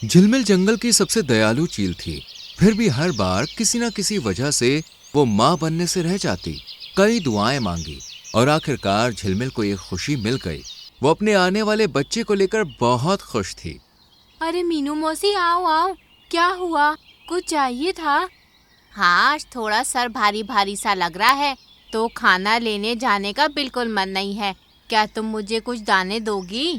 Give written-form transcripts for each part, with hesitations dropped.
झिलमिल जंगल की सबसे दयालु चील थी। फिर भी हर बार किसी न किसी वजह से वो माँ बनने से रह जाती। कई दुआएं मांगी और आखिरकार झिलमिल को एक खुशी मिल गई। वो अपने आने वाले बच्चे को लेकर बहुत खुश थी। अरे मीनू मौसी, आओ आओ। क्या हुआ? कुछ चाहिए था? हाँ, आज थोड़ा सर भारी भारी सा लग रहा है, तो खाना लेने जाने का बिल्कुल मन नहीं है। क्या तुम मुझे कुछ दाने दोगी?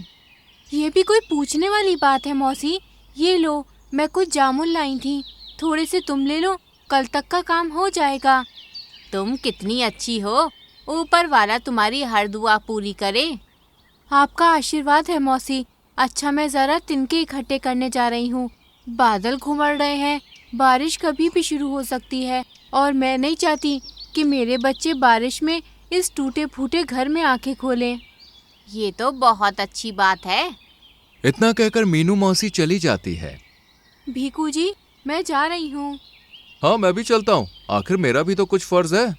ये भी कोई पूछने वाली बात है मौसी। ये लो, मैं कुछ जामुन लाई थी, थोड़े से तुम ले लो, कल तक का काम हो जाएगा। तुम कितनी अच्छी हो, ऊपर वाला तुम्हारी हर दुआ पूरी करे। आपका आशीर्वाद है मौसी। अच्छा, मैं जरा तिनके इकट्ठे करने जा रही हूँ। बादल घुमड़ रहे हैं, बारिश कभी भी शुरू हो सकती है और मैं नहीं चाहती कि मेरे बच्चे बारिश में इस टूटे फूटे घर में आंखें खोलें। ये तो बहुत अच्छी बात है। इतना कहकर मीनू मौसी चली जाती है। भीकू जी, मैं जा रही हूँ। हाँ, मैं भी चलता हूँ, आखिर मेरा भी तो कुछ फर्ज है।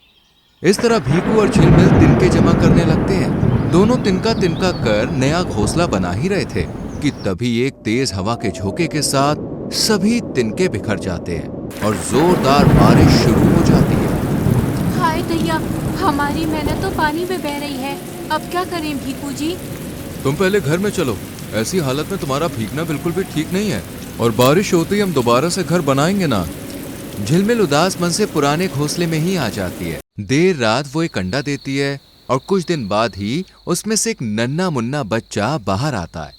इस तरह भीकू और झिलमिल तिनके जमा करने लगते हैं। दोनों तिनका तिनका कर नया घोंसला बना ही रहे थे कि तभी एक तेज हवा के झोंके के साथ सभी तिनके बिखर जाते हैं और जोरदार बारिश शुरू हो जाती है। हाय दैया, हमारी मेहनत तो पानी में बह रही है। अब क्या करें भीकू जी? तुम पहले घर में चलो, ऐसी हालत में तुम्हारा भीगना बिल्कुल भी ठीक नहीं है और बारिश होते ही हम दोबारा से घर बनाएंगे ना। झिलमिल उदास मन से पुराने घोंसले में ही आ जाती है। देर रात वो एक अंडा देती है और कुछ दिन बाद ही उसमें से एक नन्हा मुन्ना बच्चा बाहर आता है।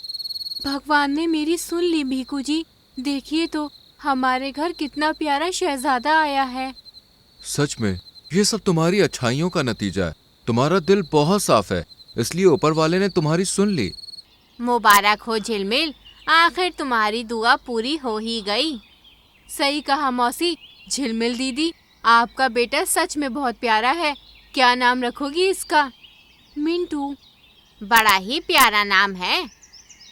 भगवान ने मेरी सुन ली भीकू जी। देखिए तो, हमारे घर कितना प्यारा शहजादा आया है। सच में ये सब तुम्हारी अच्छाइयों का नतीजा है। तुम्हारा दिल बहुत साफ है, इसलिए ऊपर वाले ने तुम्हारी सुन ली। मुबारक हो झिलमिल, आखिर तुम्हारी दुआ पूरी हो ही गई। सही कहा मौसी। झिलमिल दीदी, आपका बेटा सच में बहुत प्यारा है। क्या नाम रखोगी इसका? मिंटू। बड़ा ही प्यारा नाम है।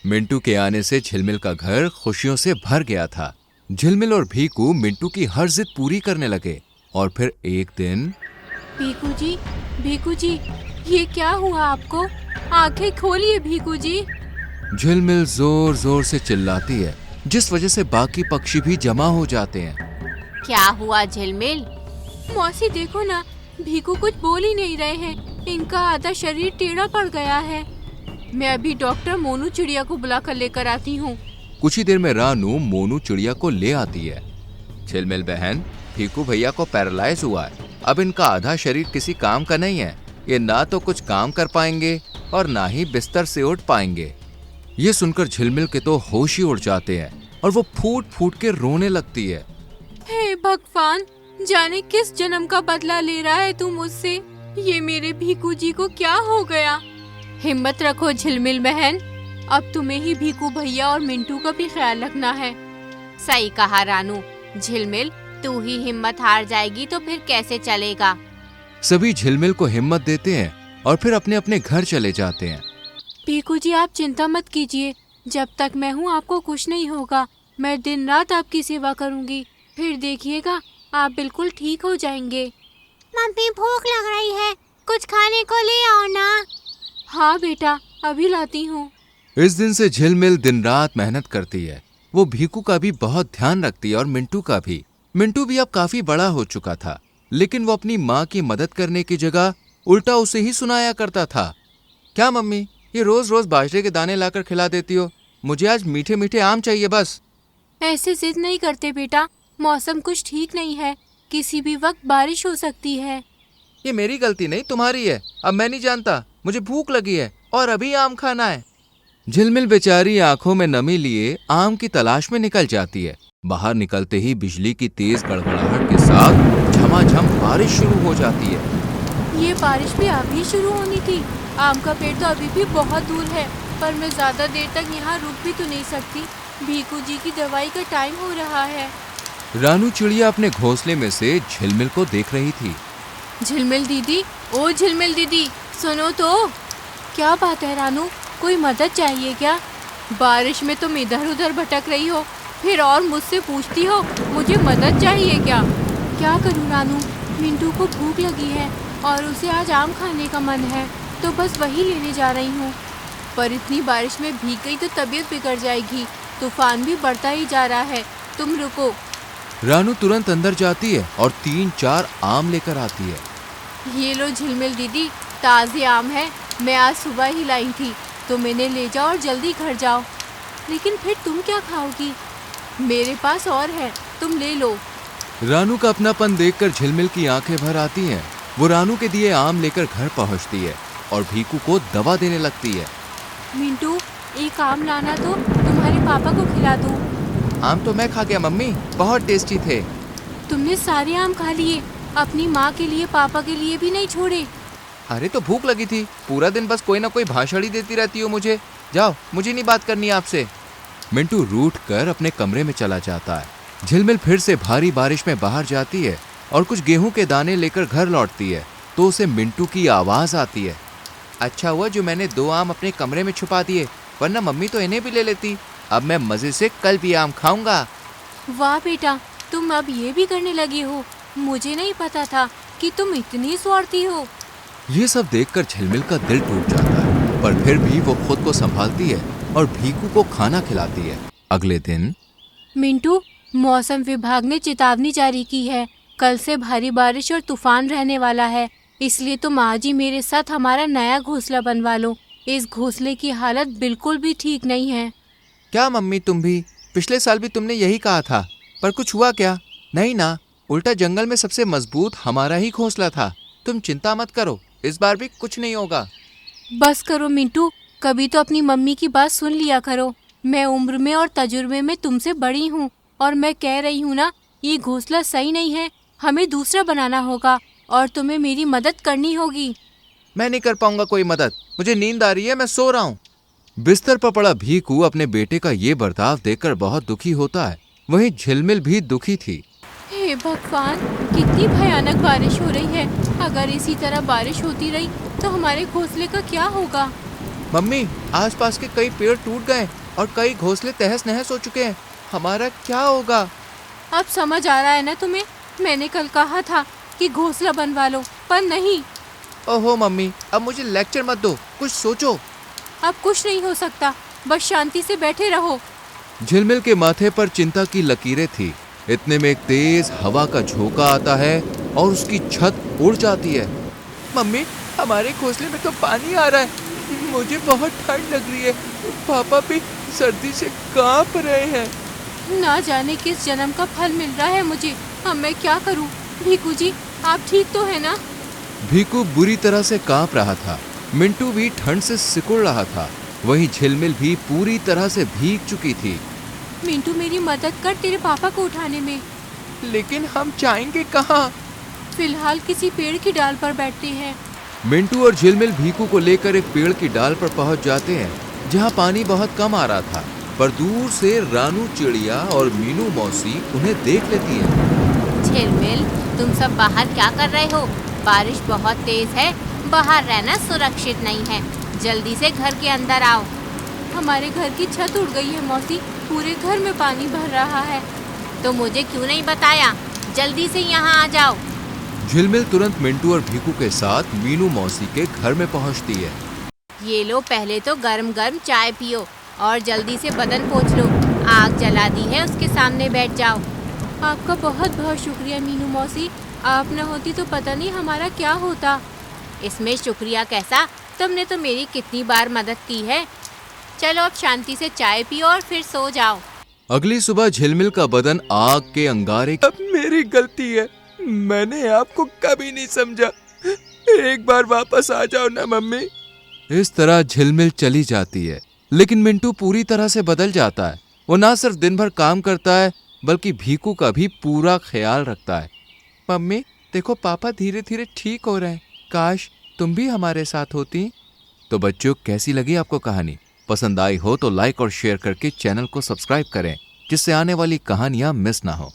मिंटू के आने से झिलमिल का घर खुशियों से भर गया था। झिलमिल और भीकू मिंटू की हर जिद पूरी करने लगे और फिर एक दिन। भीकू जी, ये क्या हुआ आपको? आंखें खोलिए भीकू जी। झिलमिल जोर जोर से चिल्लाती है, जिस वजह से बाकी पक्षी भी जमा हो जाते हैं। क्या हुआ झिलमिल? मौसी देखो ना, भीकू कुछ बोल ही नहीं रहे हैं। इनका आधा शरीर टेढ़ा पड़ गया है। मैं अभी डॉक्टर मोनू चिड़िया को बुलाकर लेकर आती हूँ। कुछ ही देर में रानू मोनू चिड़िया को ले आती है। झिलमिल बहन, भीकू भैया को पैरालाइज हुआ है। अब इनका आधा शरीर किसी काम का नहीं है। ये ना तो कुछ काम कर पाएंगे और ना ही बिस्तर से उठ पाएंगे। ये सुनकर झिलमिल के तो होश ही उड़ जाते हैं और वो फूट फूट के रोने लगती है। हे भगवान, जाने किस जन्म का बदला ले रहा है तू मुझसे। ये मेरे भीकू जी को क्या हो गया? हिम्मत रखो झिलमिल बहन, अब तुम्हें ही भीकू भैया और मिंटू का भी ख्याल रखना है। सही कहा रानू। झिलमिल, तू ही हिम्मत हार जाएगी तो फिर कैसे चलेगा? सभी झिलमिल को हिम्मत देते हैं और फिर अपने अपने घर चले जाते हैं। भीकू जी, आप चिंता मत कीजिए। जब तक मैं हूँ आपको कुछ नहीं होगा। मैं दिन रात आपकी सेवा करूँगी। फिर देखिएगा, आप बिल्कुल ठीक हो जाएंगे। मम्मी, भूख लग रही है, कुछ खाने को ले आओ ना। हाँ बेटा, अभी लाती हूँ। इस दिन से झिलमिल दिन रात मेहनत करती है। वो भीकू का भी बहुत ध्यान रखती है और मिंटू का भी। मिंटू भी अब काफी बड़ा हो चुका था, लेकिन वो अपनी माँ की मदद करने की जगह उल्टा उसे ही सुनाया करता था। क्या मम्मी, ये रोज रोज बाजरे के दाने लाकर खिला देती हो? मुझे आज मीठे मीठे आम चाहिए बस। ऐसे जिद नहीं करते बेटा, मौसम कुछ ठीक नहीं है, किसी भी वक्त बारिश हो सकती है। ये मेरी गलती नहीं, तुम्हारी है। अब मैं नहीं जानता, मुझे भूख लगी है और अभी आम खाना है। झिलमिल बेचारी आंखों में नमी लिए आम की तलाश में निकल जाती है। बाहर निकलते ही बिजली की तेज गड़गड़ाहट के साथ झमाझम बारिश शुरू हो जाती है। ये बारिश भी अभी शुरू होनी थी। आम का पेड़ तो अभी भी बहुत दूर है, पर मैं ज्यादा देर तक यहाँ रुक भी तो नहीं सकती। भीकू जी की दवाई का टाइम हो रहा है। रानू चिड़िया अपने घोंसले में से झिलमिल को देख रही थी। झिलमिल दीदी, ओ झिलमिल दीदी, सुनो तो। क्या बात है रानू, कोई मदद चाहिए क्या? बारिश में तुम इधर उधर भटक रही हो, फिर और मुझसे पूछती हो मुझे मदद चाहिए क्या? क्या करूं रानू, मिंटू को भूख लगी है और उसे आज आम खाने का मन है, तो बस वही लेने जा रही हूँ। पर इतनी बारिश में भीग गई तो तबीयत बिगड़ जाएगी। तूफान भी बढ़ता ही जा रहा है, तुम रुको। रानू तुरंत अंदर जाती है और 3-4 आम लेकर आती है। ये लो झिलमिल दीदी, ताज़े आम है, मैं आज सुबह ही लाई थी, तुम इन्हें ले जाओ और जल्दी घर जाओ। लेकिन फिर तुम क्या खाओगी? मेरे पास और है, तुम ले लो। रानू का अपनापन देखकर झिलमिल की आंखें भर आती हैं। वो रानू के दिए आम लेकर घर पहुंचती है और भीकू को दवा देने लगती है। मिंटू, एक आम लाना तो तुम्हारे पापा को खिला दूं। आम तो मैं खा गया मम्मी, बहुत टेस्टी थे। तुमने सारे आम खा लिए, अपनी माँ के लिए पापा के लिए भी नहीं छोड़े। अरे तो भूख लगी थी, पूरा दिन बस कोई ना कोई भाषण ही देती रहती हो मुझे। जाओ, मुझे नहीं बात करनी आपसे। मिंटू रूठ कर अपने कमरे में चला जाता है। झिलमिल फिर से भारी बारिश में बाहर जाती है और कुछ गेहूं के दाने लेकर घर लौटती है तो उसे मिंटू की आवाज आती है। अच्छा हुआ जो मैंने 2 आम अपने कमरे में छुपा दिए, वरना मम्मी तो इन्हें भी ले लेती। अब मैं मजे से कल भी आम खाऊंगा। वाह बेटा, तुम अब ये भी करने लगे हो, मुझे नहीं पता था कि तुम इतनी स्वार्थी हो। ये सब देखकर झिलमिल का दिल टूट जाता है, पर फिर भी वो खुद को संभालती है और भीकू को खाना खिलाती है। अगले दिन मिंटू, मौसम विभाग ने चेतावनी जारी की है, कल से भारी बारिश और तूफान रहने वाला है, इसलिए तुम आज ही मेरे साथ हमारा नया घोंसला बनवा लो। इस घोंसले की हालत बिल्कुल भी ठीक नहीं है। क्या मम्मी, तुम भी? पिछले साल भी तुमने यही कहा था, पर कुछ हुआ क्या? नहीं ना, उल्टा जंगल में सबसे मजबूत हमारा ही घोंसला था। तुम चिंता मत करो, इस बार भी कुछ नहीं होगा। बस करो मिंटू, कभी तो अपनी मम्मी की बात सुन लिया करो। मैं उम्र में और तजुर्बे में तुमसे बड़ी हूँ और मैं कह रही हूँ ना, ये घोंसला सही नहीं है, हमें दूसरा बनाना होगा और तुम्हें मेरी मदद करनी होगी। मैं नहीं कर पाऊंगा कोई मदद, मुझे नींद आ रही है, मैं सो रहा हूँ। बिस्तर पर पड़ा भीकू अपने बेटे का ये बर्ताव देखकर बहुत दुखी होता है। वहीं झिलमिल भी दुखी थी। हे भगवान, कितनी भयानक बारिश हो रही है। अगर इसी तरह बारिश होती रही तो हमारे घोंसले का क्या होगा? मम्मी, आसपास के कई पेड़ टूट गए और कई घोंसले तहस नहस हो चुके हैं। हमारा क्या होगा? अब समझ आ रहा है ना तुम्हें? मैंने कल कहा था कि घोंसला बनवा लो, पर नहीं। ओहो मम्मी, अब मुझे लेक्चर मत दो, कुछ सोचो। अब कुछ नहीं हो सकता, बस शांति से बैठे रहो। झिलमिल के माथे पर चिंता की लकीरें थी। इतने में एक तेज हवा का झोंका आता है और उसकी छत उड़ जाती है। मम्मी, हमारे घोंसले में तो पानी आ रहा है, मुझे बहुत ठंड लग रही है। पापा भी सर्दी से कांप रहे हैं। ना जाने किस जन्म का फल मिल रहा है मुझे। अब मैं क्या करूं? भीकू जी, आप ठीक तो है ना? भीकू बुरी तरह से कांप रहा था। मिंटू भी ठंड से सिकुड़ रहा था। वहीं झिलमिल भी पूरी तरह से भीग चुकी थी। मिंटू, मेरी मदद कर तेरे पापा को उठाने में। लेकिन हम जाएंगे कहाँ? फिलहाल किसी पेड़ की डाल पर बैठते हैं। मिंटू और झिलमिल भीकू को लेकर एक पेड़ की डाल पर पहुंच जाते हैं, जहां पानी बहुत कम आ रहा था। पर दूर से रानू चिड़िया और मीनू मौसी उन्हें देख लेती हैं। झिलमिल, तुम सब बाहर क्या कर रहे हो? बारिश बहुत तेज है, बाहर रहना सुरक्षित नहीं है, जल्दी से घर के अंदर आओ। हमारे घर की छत उड़ गई है मौसी, पूरे घर में पानी भर रहा है। तो मुझे क्यों नहीं बताया? जल्दी से यहाँ आ जाओ। झिलमिल तुरंत मिंटू और भीकू के साथ मीनू मौसी के घर में पहुंचती है। ये लो, पहले तो गरम गरम चाय पियो और जल्दी से बदन पोंछ लो। आग जला दी है, उसके सामने बैठ जाओ। आपका बहुत बहुत शुक्रिया मीनू मौसी, आप न होती तो पता नहीं हमारा क्या होता। इसमें शुक्रिया कैसा, तुमने तो मेरी कितनी बार मदद की है। चलो अब शांति से चाय पियो और फिर सो जाओ। अगली सुबह झिलमिल का बदन आग के अंगारे। अब मेरी गलती है, मैंने आपको कभी नहीं समझा। एक बार वापस आ जाओ ना मम्मी। इस तरह झिलमिल चली जाती है, लेकिन मिंटू पूरी तरह से बदल जाता है। वो ना सिर्फ दिन भर काम करता है, बल्कि भीकू का भी पूरा ख्याल रखता है। मम्मी देखो, पापा धीरे धीरे ठीक हो रहे हैं, काश तुम भी हमारे साथ होती। तो बच्चों, कैसी लगी आपको कहानी? पसंद आई हो तो लाइक और शेयर करके चैनल को सब्सक्राइब करें, जिससे आने वाली कहानियां मिस ना हो।